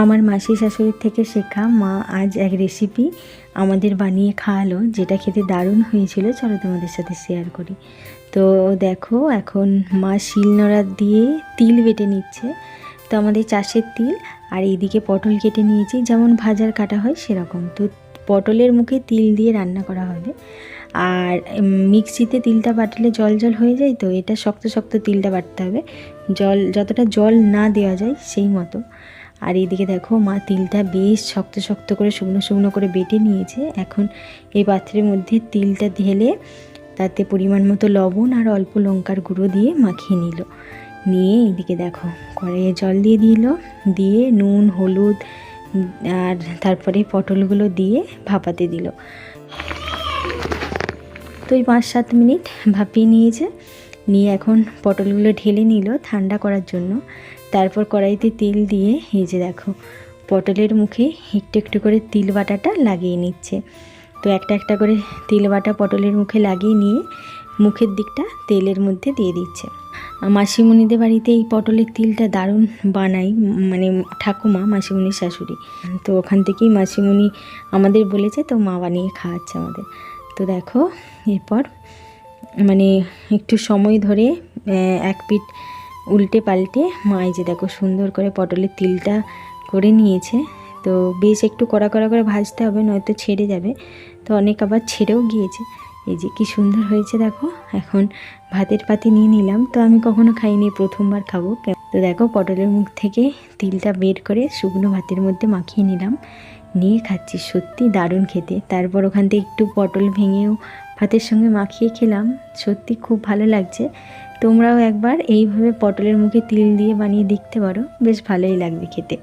আমার মাসি শাশুড়ির থেকে শেখা মা আজ এক রেসিপি আমাদের বানিয়ে খাওয়ালো, যেটা খেতে দারুণ হয়েছিল। চলো তোমাদের সাথে শেয়ার করি। তো দেখো, এখন মা শিলনোড়া দিয়ে তিল বেটে নিচ্ছে। তো আমাদের চাষের তিল, আর এইদিকে পটল কেটে নিয়েছি, যেমন ভাজার কাটা হয় সেরকম। তো পটলের মুখে তিল দিয়ে রান্না করা হবে। আর মিক্সিতে তিলটা বাটলে জল জল হয়ে যায়, তো এটা শক্ত শক্ত তিলটা বাটতে হবে, জল যতটা জল না দেওয়া যায় সেই মতো। আর এইদিকে দেখো, মা তিলটা বেশ শক্ত শক্ত করে শুকনো শুকনো করে বেটে নিয়েছে। এখন এই পাত্রের মধ্যে তিলটা ঢেলে তাতে পরিমাণ মতো লবণ আর অল্প লঙ্কার গুঁড়ো দিয়ে মাখিয়ে নিল। নিয়ে এইদিকে দেখো, কড়াইয়ে জল দিয়ে দিল, দিয়ে নুন হলুদ আর তারপরে পটলগুলো দিয়ে ভাপাতে দিল। তো এই 5-7 মিনিট ভাপিয়ে নিয়েছে। নিয়ে এখন পটলগুলো ঢেলে নিল ঠান্ডা করার জন্য। তারপর কড়াইতে তেল দিয়ে এই যে দেখো, পটলের মুখে একটু একটু করে তিল বাটাটা লাগিয়ে নিচ্ছে। তো একটা একটা করে তিল বাটা পটলের মুখে লাগিয়ে নিয়ে মুখের দিকটা তেলের মধ্যে দিয়ে দিচ্ছে। মাসিমণিদের বাড়িতে এই পটলের তিলটা দারুণ বানাই, মানে ঠাকুমা, মাসিমণির শাশুড়ি। তো ওখান থেকেই মাসিমণি আমাদের বলেছে, তো মা বানিয়ে খাওয়াচ্ছে আমাদের। তো দেখো, এরপর মানে একটু সময় ধরে এক পিঠ উল্টে পাল্টে মা এই যে দেখো সুন্দর করে পটলের তিলটা করে নিয়েছে। তো বেশ একটু কড়া কড়া করে ভাজতে হবে, নয়তো ছেড়ে যাবে। তো অনেক আবার ছেড়েও গিয়েছে। এই যে কি সুন্দর হয়েছে দেখো। এখন ভাতের পাতে নিয়ে নিলাম। তো আমি কখনো খাইনি, প্রথমবার খাবো। তো দেখো, পটলের মুখ থেকে তিলটা বের করে শুকনো ভাতের মধ্যে মাখিয়ে নিলাম, নিয়ে খাচ্ছি। সত্যি দারুণ খেতে। তারপর ওখান থেকে একটু পটল ভেঙেও ভাতের সঙ্গে মাখিয়ে খেলাম। সত্যি খুব ভালো লাগছে। তোমরাও একবার এইভাবে পটলের মুখে তিল দিয়ে বানিয়ে দেখতে পারো, বেশ ভালোই লাগবে খেতে।